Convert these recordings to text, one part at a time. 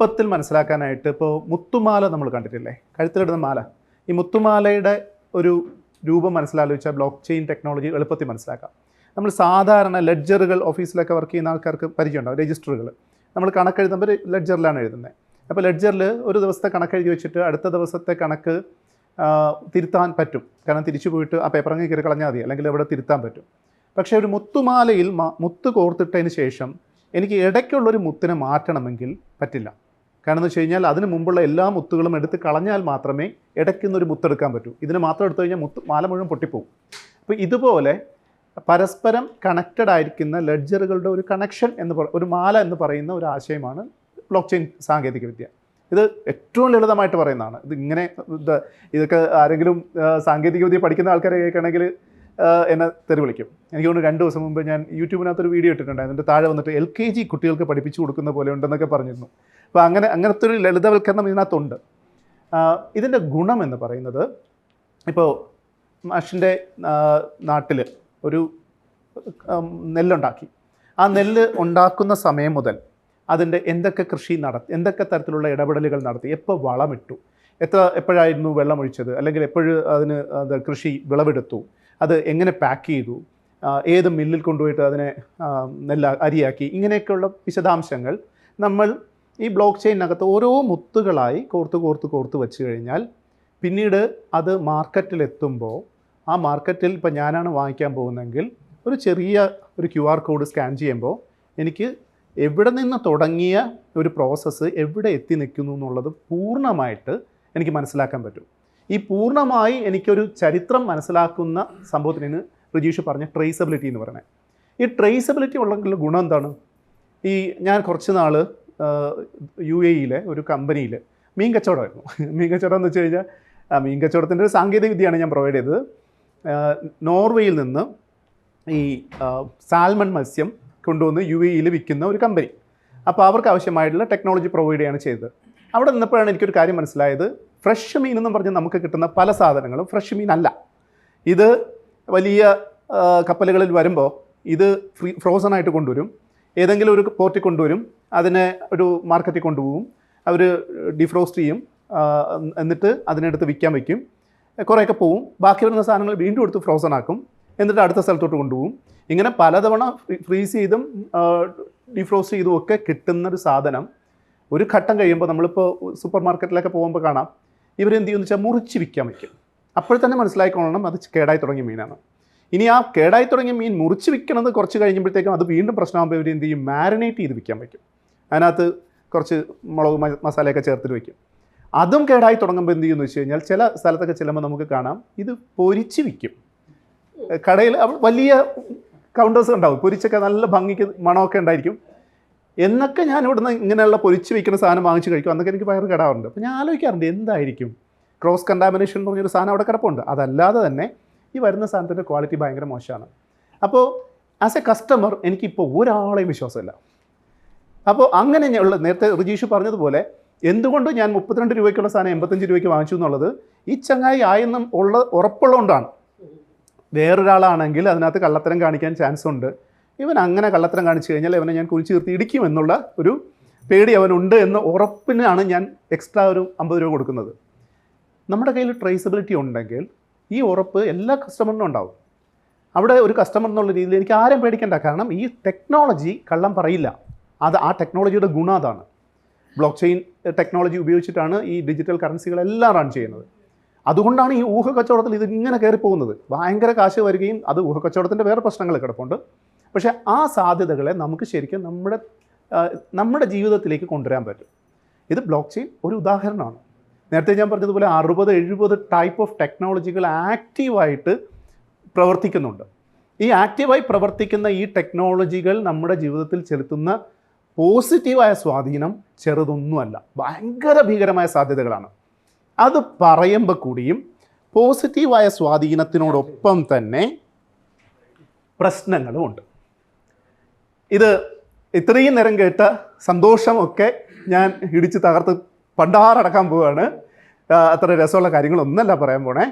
എളുപ്പത്തിൽ മനസ്സിലാക്കാനായിട്ട് ഇപ്പോൾ മുത്തുമാല നമ്മൾ കണ്ടിട്ടില്ലേ, കഴുത്തിലിടുന്ന മാല. ഈ മുത്തുമാലയുടെ ഒരു രൂപം മനസ്സിലാലോചിച്ചാൽ ബ്ലോക്ക് ചെയിൻ ടെക്നോളജി എളുപ്പത്തിൽ മനസ്സിലാക്കാം. നമ്മൾ സാധാരണ ലെഡ്ജറുകൾ ഓഫീസിലൊക്കെ വർക്ക് ചെയ്യുന്ന ആൾക്കാർക്ക് പരിചയമുണ്ടാവും. രജിസ്റ്ററുകൾ നമ്മൾ കണക്കെഴുതുമ്പോൾ ലെഡ്ജറിലാണ് എഴുതുന്നത്. അപ്പോൾ ലെഡ്ജറിൽ ഒരു ദിവസത്തെ കണക്കെഴുതി വെച്ചിട്ട് അടുത്ത ദിവസത്തെ കണക്ക് തിരുത്താൻ പറ്റും. കാരണം തിരിച്ചു പോയിട്ട് ആ പേപ്പർ അങ്ങ് കയറി കളഞ്ഞാൽ മതി, അല്ലെങ്കിൽ ഇവിടെ തിരുത്താൻ പറ്റും. പക്ഷേ ഒരു മുത്തുമാലയിൽ മുത്ത് കോർത്തിട്ടതിന് ശേഷം എനിക്ക് ഇടയ്ക്കുള്ളൊരു മുത്തിനെ മാറ്റണമെങ്കിൽ പറ്റില്ല. കാരണം എന്ന് വെച്ച് കഴിഞ്ഞാൽ അതിന് മുമ്പുള്ള എല്ലാ മുത്തുകളും എടുത്ത് കളഞ്ഞാൽ മാത്രമേ ഇടയ്ക്കുന്നൊരു മുത്തെടുക്കാൻ പറ്റൂ. ഇതിന് മാത്രം എടുത്തു കഴിഞ്ഞാൽ മാല മുഴുവൻ പൊട്ടിപ്പോവും. അപ്പോൾ ഇതുപോലെ പരസ്പരം കണക്റ്റഡ് ആയിരിക്കുന്ന ലെഡ്ജറുകളുടെ ഒരു കണക്ഷൻ ഒരു മാല എന്ന് പറയുന്ന ഒരു ആശയമാണ് ബ്ലോക്ക് ചെയിൻ സാങ്കേതികവിദ്യ. ഇത് ഏറ്റവും ലളിതമായിട്ട് പറയുന്നതാണ്. ഇതൊക്കെ ആരെങ്കിലും സാങ്കേതികവിദ്യ പഠിക്കുന്ന ആൾക്കാരെ കേൾക്കണമെങ്കിൽ എന്നെ തെറി വിളിക്കും. എനിക്ക് തോന്നുന്നു 2 ദിവസം മുമ്പ് ഞാൻ യൂട്യൂബിനകത്തൊരു വീഡിയോ ഇട്ടിട്ടുണ്ടായിരുന്നു. അതിൻ്റെ താഴെ വന്നിട്ട് LKG കുട്ടികൾക്ക് പഠിപ്പിച്ചു കൊടുക്കുന്ന പോലെ ഉണ്ടെന്നൊക്കെ പറഞ്ഞിരുന്നു. അപ്പോൾ അങ്ങനത്തെ ഒരു ലളിതവൽക്കരണം ഇതിനകത്തുണ്ട്. ഇതിൻ്റെ ഗുണം എന്ന് പറയുന്നത്, ഇപ്പോൾ മാഷിൻ്റെ നാട്ടിൽ ഒരു നെല്ലുണ്ടാക്കി. ആ നെല്ല് ഉണ്ടാക്കുന്ന സമയം മുതൽ അതിൻ്റെ എന്തൊക്കെ കൃഷി എന്തൊക്കെ തരത്തിലുള്ള ഇടപെടലുകൾ നടത്തി, എപ്പോൾ വളമിട്ടു, എപ്പോഴായിരുന്നു വെള്ളമൊഴിച്ചത്, അല്ലെങ്കിൽ എപ്പോഴും അതിന് കൃഷി വിളവെടുത്തു, അത് എങ്ങനെ പാക്ക് ചെയ്തു, ഏത് മില്ലിൽ കൊണ്ടുപോയിട്ട് അതിനെ അരിയാക്കി, ഇങ്ങനെയൊക്കെയുള്ള വിശദാംശങ്ങൾ നമ്മൾ ഈ ബ്ലോക്ക് ചെയിനകത്ത് ഓരോ മുത്തുകളായി കോർത്ത് വെച്ച് കഴിഞ്ഞാൽ പിന്നീട് അത് മാർക്കറ്റിലെത്തുമ്പോൾ ആ മാർക്കറ്റിൽ ഇപ്പോൾ ഞാനാണ് വാങ്ങിക്കാൻ പോകുന്നതെങ്കിൽ ഒരു ചെറിയ QR കോഡ് സ്കാൻ ചെയ്യുമ്പോൾ എനിക്ക് എവിടെ നിന്ന് തുടങ്ങിയ ഒരു പ്രോസസ്സ് എവിടെ എത്തി നിൽക്കുന്നു എന്നുള്ളത് പൂർണ്ണമായിട്ട് എനിക്ക് മനസ്സിലാക്കാൻ പറ്റും. ഈ പൂർണ്ണമായി എനിക്കൊരു ചരിത്രം മനസ്സിലാക്കുന്ന സംഭവത്തിന് റിജീഷ് പറഞ്ഞ ട്രേസബിലിറ്റി എന്ന് പറയുന്നത്. ഈ ട്രേസബിലിറ്റി ഉള്ള ഗുണം എന്താണ്? ഞാൻ കുറച്ച് നാൾ UAE ഒരു കമ്പനിയിൽ മീൻ കച്ചവടമായിരുന്നു. മീൻ കച്ചവടം എന്ന് വെച്ച് കഴിഞ്ഞാൽ മീൻ കച്ചവടത്തിൻ്റെ ഒരു സാങ്കേതിക വിദ്യയാണ് ഞാൻ പ്രൊവൈഡ് ചെയ്തത്. നോർവേയിൽ നിന്ന് ഈ സാൽമൺ മത്സ്യം കൊണ്ടുവന്ന് UAE വിൽക്കുന്ന ഒരു കമ്പനി. അപ്പോൾ അവർക്ക് ആവശ്യമായിട്ടുള്ള ടെക്നോളജി പ്രൊവൈഡ് ചെയ്യാണ് ചെയ്തത്. അവിടെ നിന്നപ്പോഴാണ് എനിക്കൊരു കാര്യം മനസ്സിലായത്. ഫ്രഷ് മീൻ എന്നും പറഞ്ഞ് നമുക്ക് കിട്ടുന്ന പല സാധനങ്ങളും ഫ്രഷ് മീൻ അല്ല. ഇത് വലിയ കപ്പലുകളിൽ വരുമ്പോൾ ഇത് ഫ്രോസൺ ആയിട്ട് കൊണ്ടുവരും, ഏതെങ്കിലും ഒരു പോർട്ടിൽ കൊണ്ടുവരും, അതിനെ ഒരു മാർക്കറ്റിൽ കൊണ്ടുപോകും, അവർ ഡിഫ്രോസ്റ്റ് ചെയ്യും, എന്നിട്ട് അതിനെടുത്ത് വിൽക്കാൻ വയ്ക്കും, കുറേയൊക്കെ പോവും, ബാക്കി വരുന്ന സാധനങ്ങൾ വീണ്ടും എടുത്ത് ഫ്രോസൺ ആക്കും, എന്നിട്ട് അടുത്ത സ്ഥലത്തോട്ട് കൊണ്ടുപോകും. ഇങ്ങനെ പലതവണ ഫ്രീസ് ചെയ്തും ഡിഫ്രോസ്റ്റ് ചെയ്തും ഒക്കെ കിട്ടുന്നൊരു സാധനം ഒരു ഘട്ടം കഴിയുമ്പോൾ നമ്മളിപ്പോൾ സൂപ്പർ മാർക്കറ്റിലൊക്കെ പോകുമ്പോൾ കാണാം, ഇവരെന്ത് ചെയ്യുമെന്ന് വെച്ചാൽ മുറിച്ച് വിൽക്കാൻ വയ്ക്കും. അപ്പോൾ തന്നെ മനസ്സിലായിക്കൊള്ളണം അത് കേടായി തുടങ്ങിയ മീനാണ്. ഇനി ആ കേടായി തുടങ്ങിയ മീൻ മുറിച്ച് വിൽക്കണത് കുറച്ച് കഴിയുമ്പോഴത്തേക്കും അത് വീണ്ടും പ്രശ്നമാകുമ്പോൾ ഇവർ എന്ത് ചെയ്യും, മാരിനേറ്റ് ചെയ്ത് വിൽക്കാൻ വയ്ക്കും. അതിനകത്ത് കുറച്ച് മുളക് മസാലയൊക്കെ ചേർത്തിട്ട് വയ്ക്കും. അതും കേടായി തുടങ്ങുമ്പോൾ എന്ത് ചെയ്യുമെന്ന് വെച്ച് കഴിഞ്ഞാൽ ചില സ്ഥലത്തൊക്കെ ചെല്ലുമ്പോൾ നമുക്ക് കാണാം ഇത് പൊരിച്ച് വിൽക്കും. കടയിൽ വലിയ കൗണ്ടേഴ്സ് ഉണ്ടാവും, പൊരിച്ചൊക്കെ നല്ല ഭംഗിക്ക് മണമൊക്കെ ഉണ്ടായിരിക്കും. എന്നൊക്കെ ഞാൻ ഇവിടുന്ന് ഇങ്ങനെയുള്ള പൊരിച്ച് വയ്ക്കുന്ന സാധനം വാങ്ങിച്ച് കഴിക്കും. അന്നൊക്കെ എനിക്ക് വയറ് കെടാറുണ്ട്. അപ്പോൾ ഞാൻ ആലോചിക്കാറുണ്ട് എന്തായിരിക്കും ക്രോസ് കണ്ടാമിനേഷൻ എന്ന് പറഞ്ഞൊരു സാധനം അവിടെ കിടപ്പുണ്ട്. അതല്ലാതെ തന്നെ ഈ വരുന്ന സാധനത്തിൻ്റെ ക്വാളിറ്റി ഭയങ്കര മോശമാണ്. അപ്പോൾ ആസ് എ കസ്റ്റമർ എനിക്കിപ്പോൾ ഒരാളെയും വിശ്വാസമില്ല. അപ്പോൾ അങ്ങനെ നേരത്തെ റിജീഷ് പറഞ്ഞതുപോലെ എന്തുകൊണ്ട് ഞാൻ 32 രൂപയ്ക്കുള്ള സാധനം 85 രൂപയ്ക്ക് വാങ്ങിച്ചു എന്നുള്ളത് ഈ ചങ്ങായി ആയെന്നും ഉറപ്പുള്ളതുകൊണ്ടാണ്. വേറൊരാളാണെങ്കിൽ അതിനകത്ത് കള്ളത്തരം കാണിക്കാൻ ചാൻസ് ഉണ്ട്. ഇവൻ അങ്ങനെ കള്ളത്തരം കാണിച്ചു കഴിഞ്ഞാൽ ഇവനെ ഞാൻ കുറിച്ച് തീർത്തി ഇടിക്കുമെന്നുള്ള ഒരു പേടി അവനുണ്ട് എന്ന ഉറപ്പിനാണ് ഞാൻ എക്സ്ട്രാ ഒരു 50 രൂപ കൊടുക്കുന്നത്. നമ്മുടെ കയ്യിൽ ട്രേസബിലിറ്റി ഉണ്ടെങ്കിൽ ഈ ഉറപ്പ് എല്ലാ കസ്റ്റമറിനും ഉണ്ടാവും. അവിടെ ഒരു കസ്റ്റമർ എന്നുള്ള രീതിയിൽ എനിക്ക് ആരും പേടിക്കേണ്ട. കാരണം ഈ ടെക്നോളജി കള്ളം പറയില്ല. ആ ടെക്നോളജിയുടെ ഗുണം അതാണ്. ബ്ലോക്ക് ചെയിൻ ടെക്നോളജി ഉപയോഗിച്ചിട്ടാണ് ഈ ഡിജിറ്റൽ കറൻസികളെല്ലാം റൺ ചെയ്യുന്നത്. അതുകൊണ്ടാണ് ഈ ഊഹക്കച്ചവടത്തിൽ ഇതിങ്ങനെ കയറിപ്പോകുന്നത്. ഭയങ്കര കാശ് വരികയും അത് ഊഹക്കച്ചവടത്തിൻ്റെ വേറെ പ്രശ്നങ്ങൾ കിടപ്പുണ്ട്. പക്ഷേ ആ സാധ്യതകളെ നമുക്ക് ശരിക്കും നമ്മുടെ ജീവിതത്തിലേക്ക് കൊണ്ടുവരാൻ പറ്റും. ഇത് ബ്ലോക്ക് ചെയിൻ ഒരു ഉദാഹരണമാണ്. നേരത്തെ ഞാൻ പറഞ്ഞതുപോലെ 60-70 ടൈപ്പ് ഓഫ് ടെക്നോളജികൾ ആക്റ്റീവായിട്ട് പ്രവർത്തിക്കുന്നുണ്ട്. ഈ ആക്റ്റീവായി പ്രവർത്തിക്കുന്ന ഈ ടെക്നോളജികൾ നമ്മുടെ ജീവിതത്തിൽ ചെലുത്തുന്ന പോസിറ്റീവായ സ്വാധീനം ചെറുതൊന്നുമല്ല, ഭയങ്കര ഭീകരമായ സാധ്യതകളാണ്. അത് പറയുമ്പോൾ കൂടിയും പോസിറ്റീവായ സ്വാധീനത്തിനോടൊപ്പം തന്നെ പ്രശ്നങ്ങളുമുണ്ട്. ഇത് ഇത്രയും നേരം കേട്ട സന്തോഷമൊക്കെ ഞാൻ ഇടിച്ച് തകർത്ത് പണ്ടാറടക്കാൻ പോവുകയാണ്. അത്ര രസമുള്ള കാര്യങ്ങളൊന്നല്ല പറയാൻ പോണേ.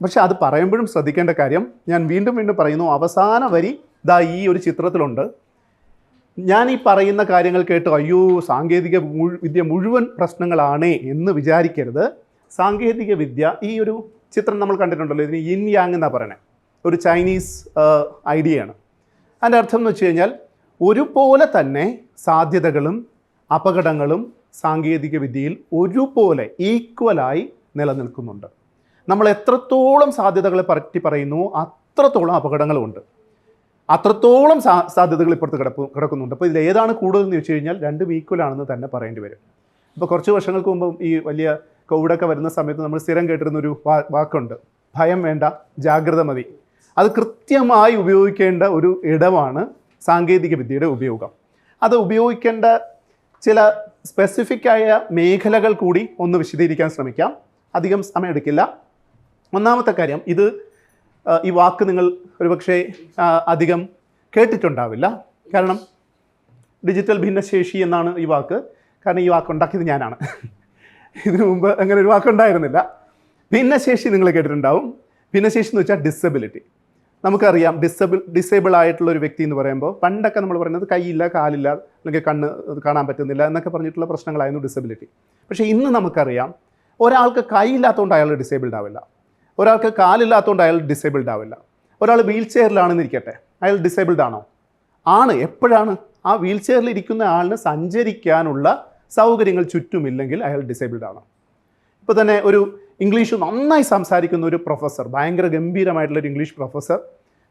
പക്ഷെ അത് പറയുമ്പോഴും ശ്രദ്ധിക്കേണ്ട കാര്യം ഞാൻ വീണ്ടും പറയുന്നു. അവസാന വരി ഈ ഒരു ചിത്രത്തിലുണ്ട്. ഞാൻ ഈ പറയുന്ന കാര്യങ്ങൾ കേട്ട് അയ്യോ സാങ്കേതിക വിദ്യ മുഴുവൻ പ്രശ്നങ്ങളാണേ എന്ന് വിചാരിക്കരുത്. സാങ്കേതിക വിദ്യ, ഈ ഒരു ചിത്രം നമ്മൾ കണ്ടിട്ടുണ്ടല്ലോ, ഇതിന് യിൻ യാങ് എന്നാണ് പറയണേ, ഒരു ചൈനീസ് ഐഡിയയാണ്. അതിൻ്റെ അർത്ഥം എന്ന് വെച്ച് കഴിഞ്ഞാൽ ഒരുപോലെ തന്നെ സാധ്യതകളും അപകടങ്ങളും സാങ്കേതിക വിദ്യയിൽ ഒരുപോലെ ഈക്വലായി നിലനിൽക്കുന്നുണ്ട്. നമ്മൾ എത്രത്തോളം സാധ്യതകളെ പറ്റി പറയുന്നു അത്രത്തോളം അപകടങ്ങളുമുണ്ട്, അത്രത്തോളം സാധ്യതകൾ ഇപ്പുറത്ത് കിടക്കുന്നുണ്ട്. അപ്പോൾ ഇതിൽ ഏതാണ് കൂടുതൽ എന്ന് ചോദിച്ചു കഴിഞ്ഞാൽ രണ്ടും ഈക്വലാണെന്ന് തന്നെ പറയേണ്ടി വരും. ഇപ്പോൾ കുറച്ച് വർഷങ്ങൾക്ക് മുമ്പ് ഈ വലിയ കോവിഡൊക്കെ വരുന്ന സമയത്ത് നമ്മൾ സ്ഥിരം കേട്ടിരുന്നൊരു വാക്കുണ്ട്, ഭയം വേണ്ട ജാഗ്രത മതി. അത് കൃത്യമായി ഉപയോഗിക്കേണ്ട ഒരു ഇടമാണ് സാങ്കേതിക വിദ്യയുടെ ഉപയോഗം. അത് ഉപയോഗിക്കേണ്ട ചില സ്പെസിഫിക്കായ മേഖലകൾ കൂടി ഒന്ന് വിശദീകരിക്കാൻ ശ്രമിക്കാം, അധികം സമയമെടുക്കില്ല. ഒന്നാമത്തെ കാര്യം, ഈ വാക്ക് നിങ്ങൾ ഒരുപക്ഷെ അധികം കേട്ടിട്ടുണ്ടാവില്ല. കാരണം ഡിജിറ്റൽ ഭിന്നശേഷി എന്നാണ് ഈ വാക്ക്. കാരണം ഈ വാക്ക് ഉണ്ടാക്കിയത് ഞാനാണ്. ഇതിനു മുമ്പ് അങ്ങനെ ഒരു വാക്കുണ്ടായിരുന്നില്ല. ഭിന്നശേഷി നിങ്ങൾ കേട്ടിട്ടുണ്ടാവും. ഭിന്നശേഷി എന്ന് വെച്ചാൽ ഡിസബിലിറ്റി. നമുക്കറിയാം ഡിസേബിൾ ആയിട്ടുള്ള ഒരു വ്യക്തി എന്ന് പറയുമ്പോൾ പണ്ടൊക്കെ നമ്മൾ പറയുന്നത് കൈയില്ല, കാലില്ല, അല്ലെങ്കിൽ കണ്ണ് കാണാൻ പറ്റുന്നില്ല എന്നൊക്കെ പറഞ്ഞിട്ടുള്ള പ്രശ്നങ്ങളായിരുന്നു ഡിസബിലിറ്റി. പക്ഷേ ഇന്ന് നമുക്കറിയാം ഒരാൾക്ക് കൈയില്ലാത്തതുകൊണ്ട് അയാൾ ഡിസേബിൾഡ് ആവില്ല, ഒരാൾക്ക് കാലില്ലാത്തതുകൊണ്ട് അയാൾ ഡിസേബിൾഡ് ആവില്ല. ഒരാൾ വീൽ ചെയറിലാണെന്നിരിക്കട്ടെ, അയാൾ ഡിസേബിൾഡ് ആണോ? ആണ്. എപ്പോഴാണ്? ആ വീൽ ചെയറിൽ ഇരിക്കുന്ന ആളിന് സഞ്ചരിക്കാനുള്ള സൗകര്യങ്ങൾ ചുറ്റുമില്ലെങ്കിൽ അയാൾ ഡിസേബിൾഡ് ആണ്. ഇപ്പോൾ തന്നെ ഒരു ഇംഗ്ലീഷ് നന്നായി സംസാരിക്കുന്ന ഒരു പ്രൊഫസർ, ഭയങ്കര ഗംഭീരമായിട്ടുള്ളൊരു ഇംഗ്ലീഷ് പ്രൊഫസർ,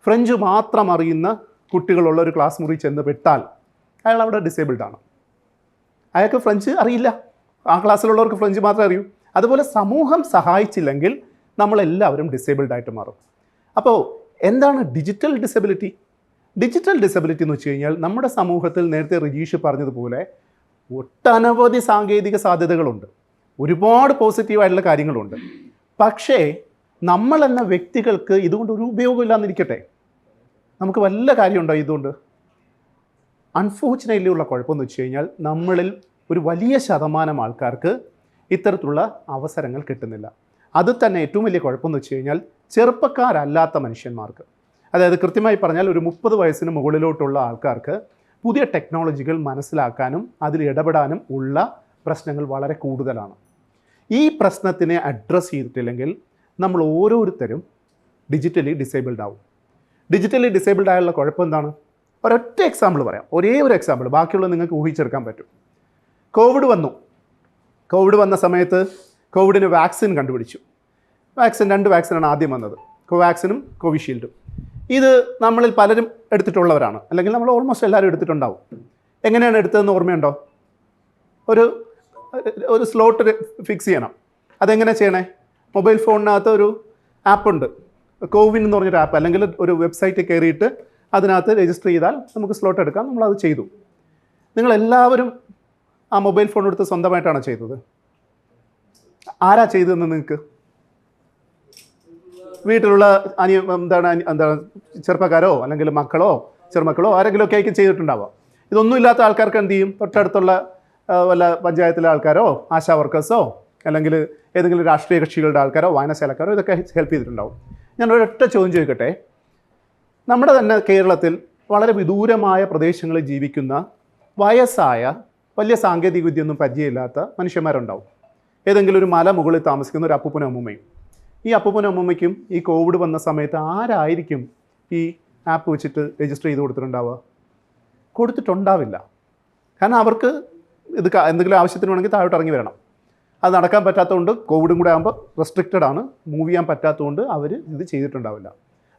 ഫ്രഞ്ച് മാത്രം അറിയുന്ന കുട്ടികളുള്ള ഒരു ക്ലാസ് മുറി ചെന്ന് പെട്ടാൽ അയാൾ അവിടെ ഡിസേബിൾഡ് ആണ്. അയാൾക്ക് ഫ്രഞ്ച് അറിയില്ല, ആ ക്ലാസ്സിലുള്ളവർക്ക് ഫ്രഞ്ച് മാത്രമേ അറിയൂ. അതുപോലെ സമൂഹം സഹായിച്ചില്ലെങ്കിൽ നമ്മളെല്ലാവരും ഡിസേബിൾഡ് ആയിട്ട് മാറും. അപ്പോൾ എന്താണ് ഡിജിറ്റൽ ഡിസബിലിറ്റി? ഡിജിറ്റൽ ഡിസബിലിറ്റി എന്ന് വെച്ച് കഴിഞ്ഞാൽ നമ്മുടെ സമൂഹത്തിൽ നേരത്തെ റിജീഷ് പറഞ്ഞതുപോലെ ഒട്ടനവധി സാങ്കേതിക സാധ്യതകളുണ്ട്, ഒരുപാട് പോസിറ്റീവായിട്ടുള്ള കാര്യങ്ങളുണ്ട്. പക്ഷേ നമ്മളെന്ന വ്യക്തികൾക്ക് ഇതുകൊണ്ട് ഒരു ഉപയോഗമില്ലാന്നിരിക്കട്ടെ, നമുക്ക് വല്ല കാര്യമുണ്ടോ ഇതുകൊണ്ട്? അൺഫോർച്ചുനേറ്റ്ലി ഉള്ള കുഴപ്പമെന്ന് വെച്ച് കഴിഞ്ഞാൽ നമ്മളിൽ ഒരു വലിയ ശതമാനം ആൾക്കാർക്ക് ഇത്തരത്തിലുള്ള അവസരങ്ങൾ കിട്ടുന്നില്ല. അത് തന്നെ ഏറ്റവും വലിയ കുഴപ്പമെന്ന് വെച്ച് കഴിഞ്ഞാൽ ചെറുപ്പക്കാരല്ലാത്ത മനുഷ്യന്മാർക്ക്, അതായത് കൃത്യമായി പറഞ്ഞാൽ ഒരു 30 വയസ്സിന് മുകളിലോട്ടുള്ള ആൾക്കാർക്ക് പുതിയ ടെക്നോളജികൾ മനസ്സിലാക്കാനും അതിൽ ഇടപെടാനും ഉള്ള പ്രശ്നങ്ങൾ വളരെ കൂടുതലാണ്. ഈ പ്രശ്നത്തിനെ അഡ്രസ്സ് ചെയ്തിട്ടില്ലെങ്കിൽ നമ്മൾ ഓരോരുത്തരും ഡിജിറ്റലി ഡിസേബിൾഡ് ആവും. ഡിജിറ്റലി ഡിസേബിൾഡ് ആയുള്ള കുഴപ്പം എന്താണ്? ഒരൊറ്റ എക്സാമ്പിൾ പറയാം, ഒരേ ഒരു എക്സാമ്പിൾ, ബാക്കിയുള്ളത് നിങ്ങൾക്ക് ഊഹിച്ചെടുക്കാൻ പറ്റും. കോവിഡ് വന്ന സമയത്ത് കോവിഡിന് വാക്സിൻ കണ്ടുപിടിച്ചു. രണ്ട് വാക്സിനാണ് ആദ്യം വന്നത്, കോവാക്സിനും കോവിഷീൽഡും. ഇത് നമ്മളിൽ പലരും എടുത്തിട്ടുള്ളവരാണ്, അല്ലെങ്കിൽ നമ്മൾ ഓൾമോസ്റ്റ് എല്ലാവരും എടുത്തിട്ടുണ്ടാവും. എങ്ങനെയാണ് എടുത്തതെന്ന് ഓർമ്മയുണ്ടോ? ഒരു സ്ലോട്ട് ഫിക്സ് ചെയ്യണം. അതെങ്ങനെ ചെയ്യണേ? മൊബൈൽ ഫോണിനകത്ത് ഒരു ആപ്പുണ്ട്, കോവിൻ എന്ന് പറഞ്ഞൊരു ആപ്പ്, അല്ലെങ്കിൽ ഒരു വെബ്സൈറ്റ് കയറിയിട്ട് അതിനകത്ത് രജിസ്റ്റർ ചെയ്താൽ നമുക്ക് സ്ലോട്ട് എടുക്കാം. നമ്മളത് ചെയ്തു. നിങ്ങളെല്ലാവരും ആ മൊബൈൽ ഫോൺ എടുത്ത് സ്വന്തമായിട്ടാണ് ചെയ്തത്? ആരാ ചെയ്തതെന്ന് നിങ്ങൾക്ക്? വീട്ടിലുള്ള എന്താണ് ചെറുപ്പക്കാരോ അല്ലെങ്കിൽ ചെറുമക്കളോ ആരെങ്കിലും ഒക്കെ ആയിരിക്കും ചെയ്തിട്ടുണ്ടാവുക. ഇതൊന്നും ഇല്ലാത്ത ആൾക്കാർക്ക് എന്ത് ചെയ്യും? തൊട്ടടുത്തുള്ള വല്ല പഞ്ചായത്തിലെ ആൾക്കാരോ ആശാ വർക്കേഴ്സോ അല്ലെങ്കിൽ ഏതെങ്കിലും രാഷ്ട്രീയ കക്ഷികളുടെ ആൾക്കാരോ വായനശാലക്കാരോ ഇതൊക്കെ ഹെൽപ്പ് ചെയ്തിട്ടുണ്ടാവും. ഞാൻ ഒരൊറ്റ ചോദ്യം ചോദിക്കട്ടെ. നമ്മുടെ തന്നെ കേരളത്തിൽ വളരെ വിദൂരമായ പ്രദേശങ്ങളിൽ ജീവിക്കുന്ന വയസ്സായ വലിയ സാങ്കേതിക വിദ്യയൊന്നും പരിചയമില്ലാത്ത മനുഷ്യന്മാരുണ്ടാവും. ഏതെങ്കിലും ഒരു മല മുകളിൽ താമസിക്കുന്ന ഒരു അപ്പൂപ്പനും അമ്മൂമ്മയും. ഈ അപ്പൂപ്പനും അമ്മൂമ്മയ്ക്കും ഈ കോവിഡ് വന്ന സമയത്ത് ആരായിരിക്കും ഈ ആപ്പ് വെച്ചിട്ട് രജിസ്റ്റർ ചെയ്ത് കൊടുത്തിട്ടുണ്ടാവുക? കൊടുത്തിട്ടുണ്ടാവില്ല. കാരണം അവർക്ക് ഇത് എന്തെങ്കിലും ആവശ്യത്തിന് വേണമെങ്കിൽ താഴോട്ട് ഇറങ്ങി വരണം. അത് നടക്കാൻ പറ്റാത്തതുകൊണ്ട്, കോവിഡും കൂടെ ആകുമ്പോൾ റെസ്ട്രിക്റ്റഡ് ആണ്, മൂവ് ചെയ്യാൻ പറ്റാത്തതുകൊണ്ട് അവർ ഇത് ചെയ്തിട്ടുണ്ടാവില്ല.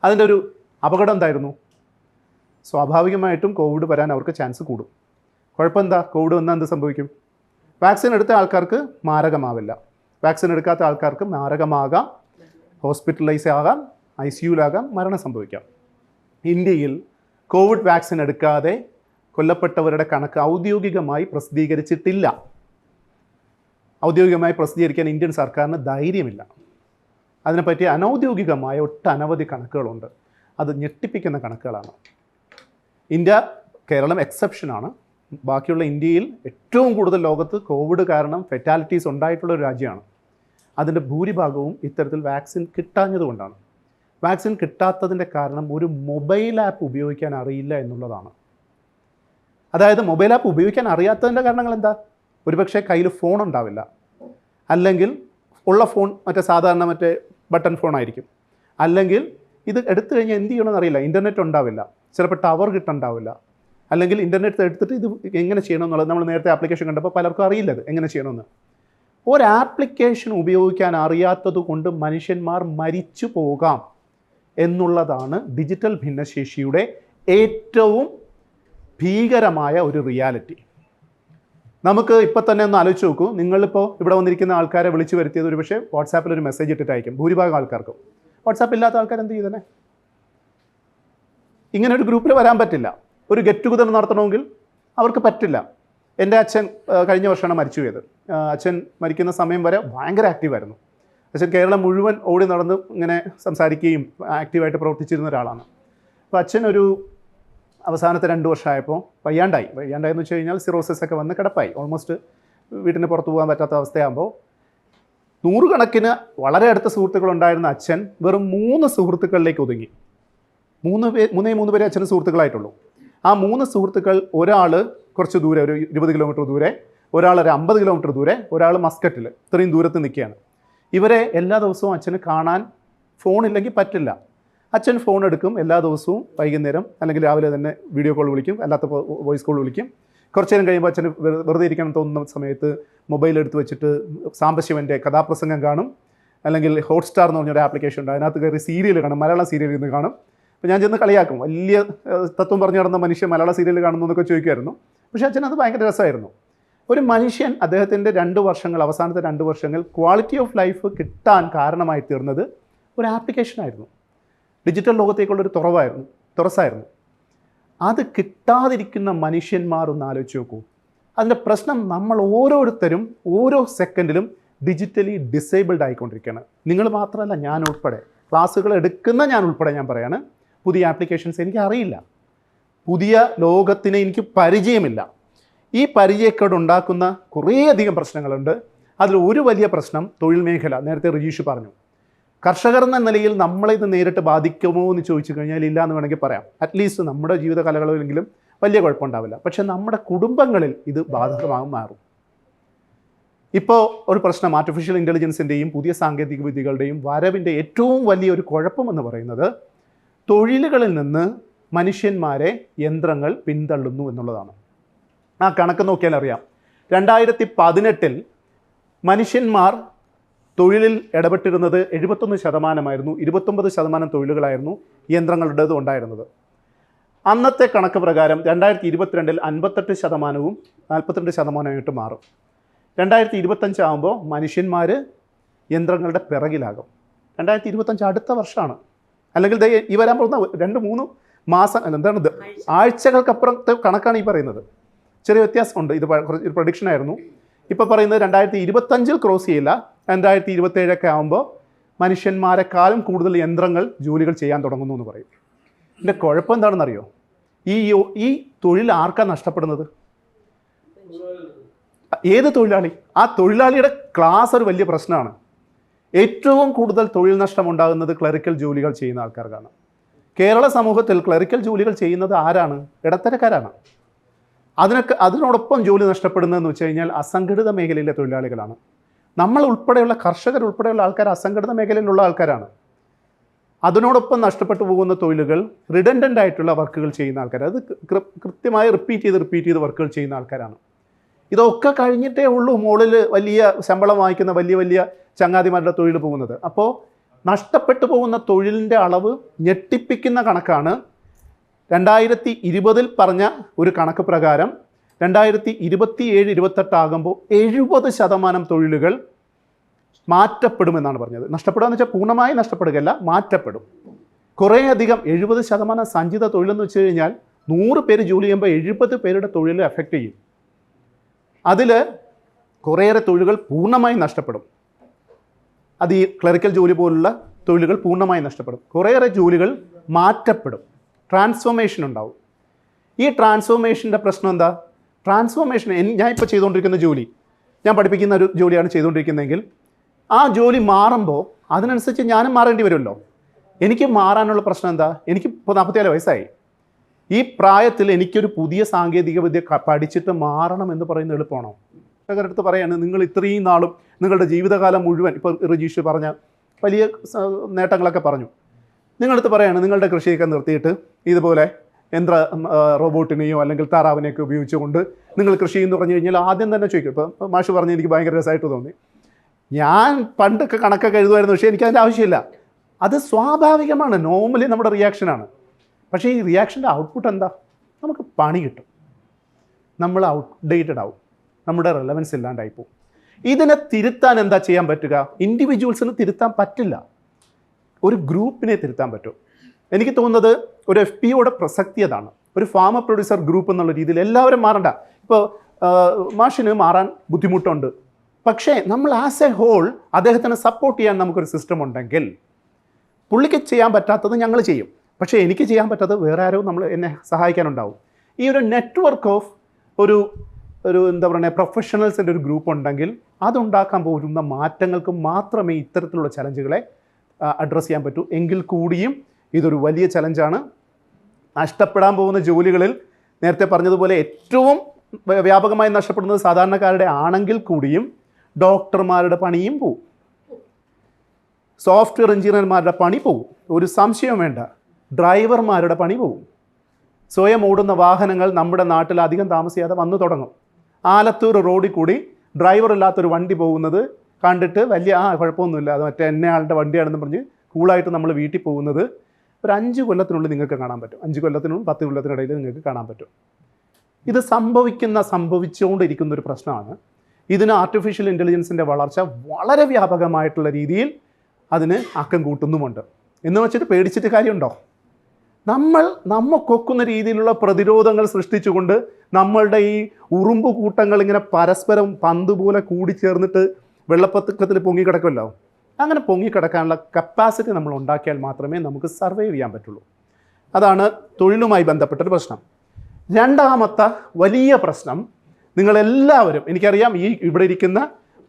അതിൻ്റെ ഒരു അപകടം എന്തായിരുന്നു? സ്വാഭാവികമായിട്ടും കോവിഡ് വരാൻ അവർക്ക് ചാൻസ് കൂടും. കുഴപ്പമെന്താ? കോവിഡ് വന്നാൽ എന്ത് സംഭവിക്കും? വാക്സിൻ എടുത്ത ആൾക്കാർക്ക് മാരകമാവില്ല, വാക്സിൻ എടുക്കാത്ത ആൾക്കാർക്ക് മാരകമാകാം, ഹോസ്പിറ്റലൈസ് ആകാം, ICUലാകാം, മരണം സംഭവിക്കാം. ഇന്ത്യയിൽ കോവിഡ് വാക്സിൻ എടുക്കാതെ കൊല്ലപ്പെട്ടവരുടെ കണക്ക് ഔദ്യോഗികമായി പ്രസിദ്ധീകരിച്ചിട്ടില്ല. ഔദ്യോഗികമായി പ്രസിദ്ധീകരിക്കാൻ ഇന്ത്യൻ സർക്കാരിന് ധൈര്യമില്ല. അതിനെപ്പറ്റി അനൗദ്യോഗികമായ ഒട്ടനവധി കണക്കുകളുണ്ട്. അത് ഞെട്ടിപ്പിക്കുന്ന കണക്കുകളാണ്. കേരളം എക്സെപ്ഷനാണ്. ബാക്കിയുള്ള ഇന്ത്യയിൽ ഏറ്റവും കൂടുതൽ ലോകത്ത് കോവിഡ് കാരണം ഫെറ്റാലിറ്റീസ് ഉണ്ടായിട്ടുള്ള ഒരു രാജ്യമാണ്. അതിൻ്റെ ഭൂരിഭാഗവും ഇത്തരത്തിൽ വാക്സിൻ കിട്ടാഞ്ഞതുകൊണ്ടാണ്. വാക്സിൻ കിട്ടാത്തതിൻ്റെ കാരണം ഒരു മൊബൈൽ ആപ്പ് ഉപയോഗിക്കാൻ അറിയില്ല എന്നുള്ളതാണ്. അതായത് മൊബൈൽ ആപ്പ് ഉപയോഗിക്കാൻ അറിയാത്തതിൻ്റെ കാരണങ്ങൾ എന്താ? ഒരുപക്ഷെ കയ്യിൽ ഫോൺ ഉണ്ടാവില്ല, അല്ലെങ്കിൽ ഉള്ള ഫോൺ സാധാരണ ബട്ടൺ ഫോൺ ആയിരിക്കും, അല്ലെങ്കിൽ ഇത് എടുത്തു കഴിഞ്ഞാൽ എന്ത് ചെയ്യണമെന്ന് അറിയില്ല, ഇൻ്റർനെറ്റ് ഉണ്ടാവില്ല, ചിലപ്പോൾ ടവർ കിട്ടുന്നുണ്ടാവില്ല, അല്ലെങ്കിൽ ഇൻ്റർനെറ്റ് എടുത്തിട്ട് ഇത് എങ്ങനെ ചെയ്യണമെന്നുള്ളത് നമ്മൾ നേരത്തെ ആപ്ലിക്കേഷൻ കണ്ടപ്പോൾ പലർക്കും അറിയില്ലത് എങ്ങനെ ചെയ്യണമെന്ന്. ഒരു ആപ്ലിക്കേഷൻ ഉപയോഗിക്കാൻ അറിയാത്തത് കൊണ്ട് മനുഷ്യന്മാർ മരിച്ചു പോകാം എന്നുള്ളതാണ് ഡിജിറ്റൽ ഭിന്നശേഷിയുടെ ഏറ്റവും ഭീകരമായ ഒരു റിയാലിറ്റി. നമുക്ക് ഇപ്പോൾ തന്നെ ഒന്ന് ആലോചിച്ച് നോക്കൂ. നിങ്ങളിപ്പോൾ ഇവിടെ വന്നിരിക്കുന്ന ആൾക്കാരെ വിളിച്ചു വരുത്തിയത് ഒരു പക്ഷേ വാട്സാപ്പിൽ ഒരു മെസ്സേജ് ഇട്ടിട്ടായിരിക്കും ഭൂരിഭാഗം ആൾക്കാർക്കും. വാട്സാപ്പ് ഇല്ലാത്ത ആൾക്കാർ എന്ത് ചെയ്തേ? ഇങ്ങനെ ഒരു ഗ്രൂപ്പിൽ വരാൻ പറ്റില്ല. ഒരു ഗെറ്റ് ടുഗദർ നടത്തണമെങ്കിൽ അവർക്ക് പറ്റില്ല. എൻ്റെ അച്ഛൻ കഴിഞ്ഞ വർഷമാണ് മരിച്ചു പോയത്. അച്ഛൻ മരിക്കുന്ന സമയം വരെ ഭയങ്കര ആക്റ്റീവായിരുന്നു. അച്ഛൻ കേരളം മുഴുവൻ ഓടി നടന്ന് ഇങ്ങനെ സംസാരിക്കുകയും ആക്റ്റീവായിട്ട് പ്രവർത്തിച്ചിരുന്ന ഒരാളാണ്. അപ്പോൾ അച്ഛൻ ഒരു അവസാനത്തെ 2 വർഷമായപ്പോൾ വയ്യാണ്ടായെന്ന് വെച്ച് കഴിഞ്ഞാൽ സിറോസിസ് ഒക്കെ വന്ന് കിടപ്പായി. ഓൾമോസ്റ്റ് വീട്ടിന് പുറത്തു പോകാൻ പറ്റാത്ത അവസ്ഥയാകുമ്പോൾ 100 കണക്കിന് വളരെ അടുത്ത സുഹൃത്തുക്കളുണ്ടായിരുന്ന അച്ഛൻ വെറും 3 സുഹൃത്തുക്കളിലേക്ക് ഒതുങ്ങി. 3 പേരെ അച്ഛന് സുഹൃത്തുക്കളായിട്ടുള്ളൂ. ആ 3 സുഹൃത്തുക്കൾ, ഒരാൾ കുറച്ച് ദൂരെ, ഒരു 20 കിലോമീറ്റർ ദൂരെ, ഒരാൾ ഒരു 50 കിലോമീറ്റർ ദൂരെ, ഒരാൾ മസ്കറ്റിൽ, ഇത്രയും ദൂരത്ത് നിൽക്കുകയാണ്. ഇവരെ എല്ലാ ദിവസവും അച്ഛന് കാണാൻ ഫോണില്ലെങ്കിൽ പറ്റില്ല. അച്ഛൻ ഫോൺ എടുക്കും എല്ലാ ദിവസവും വൈകുന്നേരം, അല്ലെങ്കിൽ രാവിലെ തന്നെ വീഡിയോ കോൾ വിളിക്കും, അല്ലാത്തപ്പോൾ വോയിസ് കോൾ വിളിക്കും. കുറച്ച് നേരം കഴിയുമ്പോൾ അച്ഛന് വെറുതെ ഇരിക്കണം തോന്നുന്ന സമയത്ത് മൊബൈൽ എടുത്ത് വെച്ചിട്ട് സാംബശിവൻ്റെ കഥാപ്രസംഗം കാണും, അല്ലെങ്കിൽ ഹോട്ട്സ്റ്റാർ എന്ന് പറഞ്ഞൊരു ആപ്ലിക്കേഷൻ ഉണ്ട്, അതിനകത്ത് കയറി സീരിയൽ കാണും, മലയാളം സീരിയൽ ഇരുന്ന് കാണും. അപ്പോൾ ഞാൻ ചെന്ന് കളിയാക്കും, വലിയ തത്വം പറഞ്ഞു നടന്ന മനുഷ്യൻ മലയാള സീരിയൽ കാണുന്നു എന്നൊക്കെ ചോദിക്കുമായിരുന്നു. പക്ഷേ അച്ഛനത് ഭയങ്കര രസമായിരുന്നു. ഒരു മനുഷ്യൻ അദ്ദേഹത്തിൻ്റെ അവസാനത്തെ 2 വർഷങ്ങൾ ക്വാളിറ്റി ഓഫ് ലൈഫ് കിട്ടാൻ കാരണമായി തീർന്നത് ഒരു ആപ്ലിക്കേഷനായിരുന്നു. ഡിജിറ്റൽ ലോകത്തേക്കുള്ളൊരു തുറസായിരുന്നു. അത് കിട്ടാതിരിക്കുന്ന മനുഷ്യന്മാർ ഒന്ന് ആലോചിച്ച് നോക്കൂ. അതിൻ്റെ പ്രശ്നം, നമ്മൾ ഓരോരുത്തരും ഓരോ സെക്കൻഡിലും ഡിജിറ്റലി ഡിസേബിൾഡ് ആയിക്കൊണ്ടിരിക്കുകയാണ്. നിങ്ങൾ മാത്രമല്ല, ഞാൻ ഉൾപ്പെടെ, ക്ലാസ്സുകൾ എടുക്കുന്ന ഞാൻ ഉൾപ്പെടെ ഞാൻ പറയാണ്, പുതിയ ആപ്ലിക്കേഷൻസ് എനിക്ക് അറിയില്ല, പുതിയ ലോകത്തിന് എനിക്ക് പരിചയമില്ല. ഈ പരിചയക്കേട് ഉണ്ടാക്കുന്ന കുറേയധികം പ്രശ്നങ്ങളുണ്ട്. അതിൽ ഒരു വലിയ പ്രശ്നം തൊഴിൽ മേഖല. നേരത്തെ റിജീഷ് പറഞ്ഞു, കർഷകർ എന്ന നിലയിൽ നമ്മളിത് നേരിട്ട് ബാധിക്കുമോ എന്ന് ചോദിച്ചു കഴിഞ്ഞാൽ ഇല്ല എന്ന് വേണമെങ്കിൽ പറയാം. അറ്റ്ലീസ്റ്റ് നമ്മുടെ ജീവിത കാലയളവിലെങ്കിലും വലിയ കുഴപ്പമുണ്ടാവില്ല. പക്ഷേ നമ്മുടെ കുടുംബങ്ങളിൽ ഇത് ബാധകമാകും മാറും. ഇപ്പോൾ ഒരു പ്രശ്നം, ആർട്ടിഫിഷ്യൽ ഇൻ്റലിജൻസിൻ്റെയും പുതിയ സാങ്കേതിക വിദ്യകളുടെയും വരവിൻ്റെ ഏറ്റവും വലിയൊരു കുഴപ്പമെന്ന് പറയുന്നത് തൊഴിലുകളിൽ നിന്ന് മനുഷ്യന്മാരെ യന്ത്രങ്ങൾ പിന്തള്ളുന്നു എന്നുള്ളതാണ്. ആ കണക്ക് നോക്കിയാൽ അറിയാം. 2018 മനുഷ്യന്മാർ തൊഴിലിൽ ഇടപെട്ടിരുന്നത് 71%, 29% തൊഴിലുകളായിരുന്നു യന്ത്രങ്ങളുടേത് ഉണ്ടായിരുന്നത്. അന്നത്തെ കണക്ക് പ്രകാരം 2022 58%, 42% മാറും. 2025 ആകുമ്പോൾ മനുഷ്യന്മാർ യന്ത്രങ്ങളുടെ പിറകിലാകും. 2025 അടുത്ത വർഷമാണ്, അല്ലെങ്കിൽ ഈ വരാൻ പോകുന്ന 2-3 മാസം, ആഴ്ചകൾക്കപ്പുറത്തെ കണക്കാണ് ഈ പറയുന്നത്. ചെറിയ വ്യത്യാസമുണ്ട്. ഇത് ഒരു പ്രഡിക്ഷനായിരുന്നു. ഇപ്പോൾ പറയുന്നത് 2025 ക്രോസ് ചെയ്യില്ല, 2027 ആകുമ്പോൾ മനുഷ്യന്മാരെക്കാളും കൂടുതൽ യന്ത്രങ്ങൾ ജോലികൾ ചെയ്യാൻ തുടങ്ങുന്നു എന്ന് പറയും. ഇതിൻ്റെ കുഴപ്പം എന്താണെന്നറിയോ? ഈ തൊഴിൽ ആർക്കാണ് നഷ്ടപ്പെടുന്നത്? ഏത് തൊഴിലാളി? ആ തൊഴിലാളിയുടെ ക്ലാസ് ഒരു വലിയ പ്രശ്നമാണ്. ഏറ്റവും കൂടുതൽ തൊഴിൽ നഷ്ടം ഉണ്ടാകുന്നത് ക്ലറിക്കൽ ജോലികൾ ചെയ്യുന്ന ആൾക്കാർക്കാണ്. കേരള സമൂഹത്തിൽ ക്ലറിക്കൽ ജോലികൾ ചെയ്യുന്നത് ആരാണ്? ഇടത്തരക്കാരാണ്. അതിനോടൊപ്പം ജോലി നഷ്ടപ്പെടുന്നതെന്ന് വെച്ച് കഴിഞ്ഞാൽ അസംഘടിത മേഖലയിലെ തൊഴിലാളികളാണ്. നമ്മൾ ഉൾപ്പെടെയുള്ള കർഷകർ ഉൾപ്പെടെയുള്ള ആൾക്കാർ അസംഘടിത മേഖലയിലുള്ള ആൾക്കാരാണ്. അതിനോടൊപ്പം നഷ്ടപ്പെട്ടു പോകുന്ന തൊഴിലുകൾ റിഡൻഡൻ്റ് ആയിട്ടുള്ള വർക്കുകൾ ചെയ്യുന്ന ആൾക്കാർ, അത് കൃത്യമായി റിപ്പീറ്റ് ചെയ്ത് വർക്കുകൾ ചെയ്യുന്ന ആൾക്കാരാണ്. ഇതൊക്കെ കഴിഞ്ഞിട്ടേ ഉള്ളൂ മുകളിൽ വലിയ ശമ്പളം വാങ്ങിക്കുന്ന വലിയ ചങ്ങാതിമാരുടെ തൊഴിൽ പോകുന്നത്. അപ്പോൾ നഷ്ടപ്പെട്ടു പോകുന്ന തൊഴിലിൻ്റെ അളവ് ഞെട്ടിപ്പിക്കുന്ന കണക്കാണ്. 2020 പറഞ്ഞ ഒരു കണക്ക് പ്രകാരം 2027-28 ആകുമ്പോൾ 70% തൊഴിലുകൾ മാറ്റപ്പെടുമെന്നാണ് പറഞ്ഞത്. നഷ്ടപ്പെടുക എന്ന് വെച്ചാൽ പൂർണ്ണമായി നഷ്ടപ്പെടുകയല്ല, മാറ്റപ്പെടും. കുറേയധികം 70% സഞ്ചിത തൊഴിലെന്ന് വെച്ച് കഴിഞ്ഞാൽ 100 പേര് ജോലി ചെയ്യുമ്പോൾ 70 പേരുടെ തൊഴിൽ എഫക്റ്റ് ചെയ്യും. അതിൽ കുറേയേറെ തൊഴിലുകൾ പൂർണ്ണമായി നഷ്ടപ്പെടും. അത് ഈ ക്ലറിക്കൽ ജോലി പോലുള്ള തൊഴിലുകൾ പൂർണ്ണമായി നഷ്ടപ്പെടും. കുറേയേറെ ജോലികൾ മാറ്റപ്പെടും, ട്രാൻസ്ഫോർമേഷൻ ഉണ്ടാവും. ഈ ട്രാൻസ്ഫോർമേഷൻ്റെ പ്രശ്നം എന്താ? ട്രാൻസ്ഫോർമേഷൻ, ഞാൻ ഇപ്പോൾ ചെയ്തുകൊണ്ടിരിക്കുന്ന ജോലി, ഞാൻ പഠിപ്പിക്കുന്ന ഒരു ജോലിയാണ് ചെയ്തുകൊണ്ടിരിക്കുന്നതെങ്കിൽ ആ ജോലി മാറുമ്പോൾ അതിനനുസരിച്ച് ഞാനും മാറേണ്ടി വരുമല്ലോ. എനിക്ക് മാറാനുള്ള പ്രശ്നം എന്താ? എനിക്കിപ്പോൾ 44 വയസ്സായി. ഈ പ്രായത്തിൽ എനിക്കൊരു പുതിയ സാങ്കേതിക വിദ്യ പഠിച്ചിട്ട് മാറണം എന്ന് പറയുന്നത് എളുപ്പമാണോ? അടുത്ത് പറയാണ്, നിങ്ങൾ ഇത്രയും നാളും നിങ്ങളുടെ ജീവിതകാലം മുഴുവൻ, ഇപ്പോൾ റിജീഷ് പറഞ്ഞ വലിയ നേട്ടങ്ങളൊക്കെ പറഞ്ഞു, നിങ്ങളടുത്ത് പറയാണ് നിങ്ങളുടെ കൃഷിയൊക്കെ നിർത്തിയിട്ട് ഇതുപോലെ റോബോട്ടിനെയോ അല്ലെങ്കിൽ താറാവിനെയൊക്കെ ഉപയോഗിച്ചുകൊണ്ട് നിങ്ങൾ കൃഷി എന്ന് പറഞ്ഞു കഴിഞ്ഞാൽ ആദ്യം തന്നെ ചോദിക്കും. ഇപ്പോൾ മാഷ് പറഞ്ഞ് എനിക്ക് ഭയങ്കര രസമായിട്ട് തോന്നി. ഞാൻ പണ്ടൊക്കെ കണക്കൊക്കെ എഴുതുമായിരുന്നു, പക്ഷേ എനിക്കതിൻ്റെ ആവശ്യമില്ല. അത് സ്വാഭാവികമാണ്, നോർമലി നമ്മുടെ റിയാക്ഷനാണ്. പക്ഷേ ഈ റിയാക്ഷൻ്റെ ഔട്ട്പുട്ട് എന്താ? നമുക്ക് പണി കിട്ടും, നമ്മൾ ഔട്ട്ഡേറ്റഡ് ആവും, നമ്മുടെ റെലവൻസ് ഇല്ലാണ്ടായിപ്പോവും. ഇതിനെ തിരുത്താൻ എന്താ ചെയ്യാൻ പറ്റുക? ഇൻഡിവിജ്വൽസിന് തിരുത്താൻ പറ്റില്ല, ഒരു ഗ്രൂപ്പിനെ തിരുത്താൻ പറ്റും. എനിക്ക് തോന്നുന്നത് ഒരു FPOയുടെ പ്രസക്തി അതാണ്. ഒരു ഫാമർ പ്രൊഡ്യൂസർ ഗ്രൂപ്പ് എന്നുള്ള രീതിയിൽ എല്ലാവരും മാറണ്ട. ഇപ്പോൾ മാഷിന് മാറാൻ ബുദ്ധിമുട്ടുണ്ട്, പക്ഷേ നമ്മൾ ആസ് എ ഹോൾ അദ്ദേഹത്തിനെ സപ്പോർട്ട് ചെയ്യാൻ നമുക്കൊരു സിസ്റ്റം ഉണ്ടെങ്കിൽ, പുള്ളിക്ക് ചെയ്യാൻ പറ്റാത്തത് ഞങ്ങൾ ചെയ്യും, പക്ഷേ എനിക്ക് ചെയ്യാൻ പറ്റാത്തത് വേറെ ആരോ എന്നെ സഹായിക്കാനുണ്ടാവും. ഈ ഒരു നെറ്റ്വർക്ക് ഓഫ് ഒരു എന്താ പറയുക പ്രൊഫഷണൽസിൻ്റെ ഒരു ഗ്രൂപ്പ് ഉണ്ടെങ്കിൽ അതുണ്ടാക്കാൻ പോകുന്ന മാറ്റങ്ങൾക്ക് മാത്രമേ ഇത്തരത്തിലുള്ള ചലഞ്ചുകളെ അഡ്രസ്സ് ചെയ്യാൻ പറ്റൂ. എങ്കിൽ കൂടിയും ഇതൊരു വലിയ ചലഞ്ചാണ്. നഷ്ടപ്പെടാൻ പോകുന്ന ജോലികളിൽ നേരത്തെ പറഞ്ഞതുപോലെ ഏറ്റവും വ്യാപകമായി നഷ്ടപ്പെടുന്നത് സാധാരണക്കാരുടെ ആണെങ്കിൽ കൂടിയും ഡോക്ടർമാരുടെ പണിയും പോവും, സോഫ്റ്റ്വെയർ എഞ്ചിനീയർമാരുടെ പണി പോവും, ഒരു സംശയം വേണ്ട. ഡ്രൈവർമാരുടെ പണി പോവും. സ്വയം ഓടുന്ന വാഹനങ്ങൾ നമ്മുടെ നാട്ടിൽ അധികം താമസിയാതെ വന്നു തുടങ്ങും. ആലത്തൂർ റോഡിൽ കൂടി ഡ്രൈവർ ഇല്ലാത്തൊരു വണ്ടി പോകുന്നത് കണ്ടിട്ട് വലിയ കുഴപ്പമൊന്നുമില്ല, അത് മറ്റേ ആളുടെ വണ്ടിയാണെന്ന് പറഞ്ഞ് കൂളായിട്ട് നമ്മൾ വീട്ടിൽ പോകുന്നത് ഒരു 5 കൊല്ലത്തിനുള്ളിൽ നിങ്ങൾക്ക് കാണാൻ പറ്റും. 5 കൊല്ലത്തിനുള്ളിൽ 10 കൊല്ലത്തിനിടയിൽ നിങ്ങൾക്ക് കാണാൻ പറ്റും. ഇത് സംഭവിച്ചുകൊണ്ടിരിക്കുന്ന ഒരു പ്രശ്നമാണ്. ഇതിന് ആർട്ടിഫിഷ്യൽ ഇൻ്റലിജൻസിൻ്റെ വളർച്ച വളരെ വ്യാപകമായിട്ടുള്ള രീതിയിൽ അതിന് ആക്കം കൂട്ടുന്നുമുണ്ട്. എന്ന് വെച്ചിട്ട് പേടിച്ചിട്ട് കാര്യമുണ്ടോ? നമുക്കൊക്കുന്ന രീതിയിലുള്ള പ്രതിരോധങ്ങൾ സൃഷ്ടിച്ചുകൊണ്ട് നമ്മളുടെ ഈ ഉറുമ്പ് കൂട്ടങ്ങൾ ഇങ്ങനെ പരസ്പരം പന്ത് പോലെ കൂടിച്ചേർന്നിട്ട് വെള്ളപ്പൊക്കത്തിൽ പൊങ്ങിക്കിടക്കുമല്ലോ, അങ്ങനെ പൊങ്ങിക്കിടക്കാനുള്ള കപ്പാസിറ്റി നമ്മൾ ഉണ്ടാക്കിയാൽ മാത്രമേ നമുക്ക് സർവൈവ് ചെയ്യാൻ പറ്റുള്ളൂ. അതാണ് തൊഴിലുമായി ബന്ധപ്പെട്ടൊരു പ്രശ്നം. രണ്ടാമത്തെ വലിയ പ്രശ്നം, നിങ്ങളെല്ലാവരും, എനിക്കറിയാം ഇവിടെ ഇരിക്കുന്ന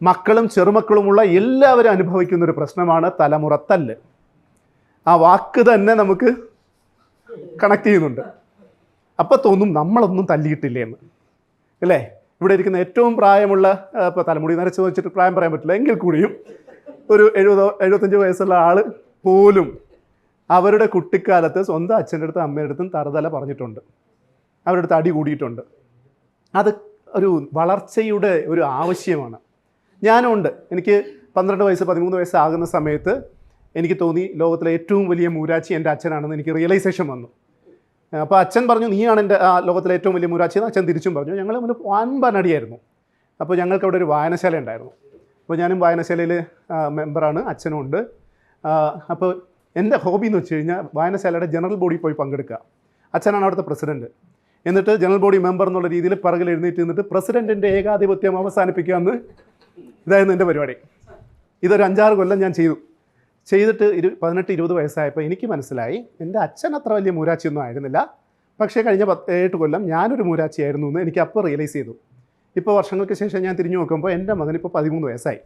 മക്കളും ചെറുമക്കളുമുള്ള എല്ലാവരും അനുഭവിക്കുന്നൊരു പ്രശ്നമാണ് തലമുറത്തല്ല്. ആ വാക്ക് തന്നെ നമുക്ക് കണക്ട് ചെയ്യുന്നുണ്ട്. അപ്പോൾ തോന്നും നമ്മളൊന്നും തല്ലിയിട്ടില്ലേ എന്ന്, അല്ലേ? ഇവിടെ ഇരിക്കുന്ന ഏറ്റവും പ്രായമുള്ള, ഇപ്പോൾ തലമുടി നരച്ച് വെച്ചിട്ട് പ്രായം പറയാൻ പറ്റില്ല, എങ്കിൽ കൂടിയും ഒരു 70-75 വയസ്സുള്ള ആൾ പോലും അവരുടെ കുട്ടിക്കാലത്ത് സ്വന്തം അച്ഛൻ്റെ അടുത്തും അമ്മയുടെ അടുത്തും തറുതല പറഞ്ഞിട്ടുണ്ട്, അവരുടെ അടുത്ത് അടി കൂടിയിട്ടുണ്ട്. അത് ഒരു വളർച്ചയുടെ ഒരു ആവശ്യമാണ്. ഞാനും ഉണ്ട്. എനിക്ക് 12 വയസ്സ് 13 വയസ്സാകുന്ന സമയത്ത് എനിക്ക് തോന്നി ലോകത്തിലെ ഏറ്റവും വലിയ മൂരാച്ചി എൻ്റെ അച്ഛനാണെന്ന് എനിക്ക് റിയലൈസേഷൻ വന്നു. അപ്പോൾ അച്ഛൻ പറഞ്ഞു, നീയാണ് എൻ്റെ ലോകത്തിലെ ഏറ്റവും വലിയ മൂരാച്ചി എന്ന് അച്ഛൻ തിരിച്ചും പറഞ്ഞു. ഞങ്ങൾ മുന്നിൽ വൻപനടിയായിരുന്നു. അപ്പോൾ ഞങ്ങൾക്ക് അവിടെ ഒരു വായനശാല ഉണ്ടായിരുന്നു. അപ്പോൾ ഞാനും വായനശാലയിൽ മെമ്പറാണ്, അച്ഛനും ഉണ്ട്. അപ്പോൾ എൻ്റെ ഹോബി എന്ന് വെച്ച് കഴിഞ്ഞാൽ വായനശാലയുടെ ജനറൽ ബോഡി പോയി പങ്കെടുക്കുക. അച്ഛനാണ് അവിടുത്തെ പ്രസിഡൻറ്റ്. എന്നിട്ട് ജനറൽ ബോഡി മെമ്പർ എന്നുള്ള രീതിയിൽ പിറകിൽ എഴുന്നേറ്റ് നിന്നിട്ട് പ്രസിഡൻറ്റിൻ്റെ ഏകാധിപത്യം അവസാനിപ്പിക്കുക എന്ന് ഇതായിരുന്നു എൻ്റെ പരിപാടി. ഇതൊരു 5-6 കൊല്ലം ഞാൻ ചെയ്തിട്ട് 18-20 വയസ്സായപ്പോൾ എനിക്ക് മനസ്സിലായി എൻ്റെ അച്ഛൻ അത്ര വലിയ മൂരാച്ചിയൊന്നും ആയിരുന്നില്ല, പക്ഷേ കഴിഞ്ഞ 7 കൊല്ലം ഞാനൊരു മൂരാച്ചിയായിരുന്നു എന്ന് എനിക്ക് അപ്പോൾ റിയലൈസ് ചെയ്തു. ഇപ്പോൾ വർഷങ്ങൾക്ക് ശേഷം ഞാൻ തിരിഞ്ഞു നോക്കുമ്പോൾ എൻ്റെ മകനിപ്പോൾ 13 വയസ്സായി.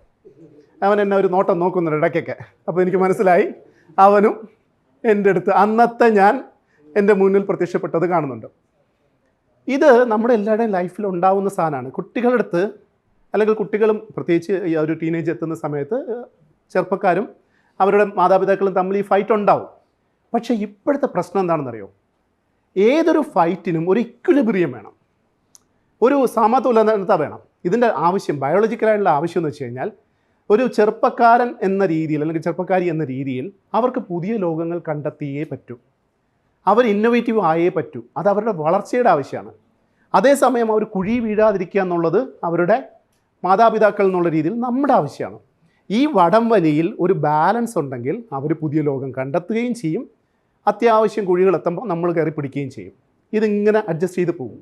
അവൻ എന്നെ ഒരു നോട്ടം നോക്കുന്നുണ്ട് ഇടയ്ക്കൊക്കെ. അപ്പോൾ എനിക്ക് മനസ്സിലായി അവനും എൻ്റെ അടുത്ത് അന്നത്തെ ഞാൻ എൻ്റെ മുന്നിൽ പ്രത്യക്ഷപ്പെട്ടത് കാണുന്നുണ്ട്. ഇത് നമ്മുടെ എല്ലാവരുടെയും ലൈഫിൽ ഉണ്ടാവുന്ന സാധനമാണ്. കുട്ടികളുടെ അടുത്ത്, അല്ലെങ്കിൽ കുട്ടികളും പ്രത്യേകിച്ച് ഈ ഒരു ടീനേജ് എത്തുന്ന സമയത്ത് ചെറുപ്പക്കാരും അവരുടെ മാതാപിതാക്കളും തമ്മിൽ ഈ ഫൈറ്റ് ഉണ്ടാവും. പക്ഷേ ഇപ്പോഴത്തെ പ്രശ്നം എന്താണെന്നറിയോ? ഏതൊരു ഫൈറ്റിനും ഒരു ഇക്വിലിബ്രിയം വേണം, ഒരു സമതുലനത വേണം. ഇതിൻ്റെ ആവശ്യം, ബയോളജിക്കലായിട്ടുള്ള ആവശ്യം എന്ന് വെച്ച് കഴിഞ്ഞാൽ, ഒരു ചെറുപ്പക്കാരൻ എന്ന രീതിയിൽ അല്ലെങ്കിൽ ചെറുപ്പക്കാരി എന്ന രീതിയിൽ അവർക്ക് പുതിയ ലോകങ്ങൾ കണ്ടെത്തിയേ പറ്റൂ, അവർ ഇന്നൊവേറ്റീവ് ആയേ പറ്റൂ. അത് അവരുടെ വളർച്ചയുടെ ആവശ്യമാണ്. അതേസമയം അവർ കുഴി വീഴാതിരിക്കുക എന്നുള്ളത് അവരുടെ മാതാപിതാക്കൾ എന്നുള്ള രീതിയിൽ നമ്മുടെ ആവശ്യമാണ്. ഈ വടംവലിയിൽ ഒരു ബാലൻസ് ഉണ്ടെങ്കിൽ അവർ പുതിയ ലോകം കണ്ടെത്തുകയും ചെയ്യും, അത്യാവശ്യം കുഴികളെത്തുമ്പോൾ നമ്മൾ കയറി പിടിക്കുകയും ചെയ്യും. ഇതിങ്ങനെ അഡ്ജസ്റ്റ് ചെയ്ത് പോകും.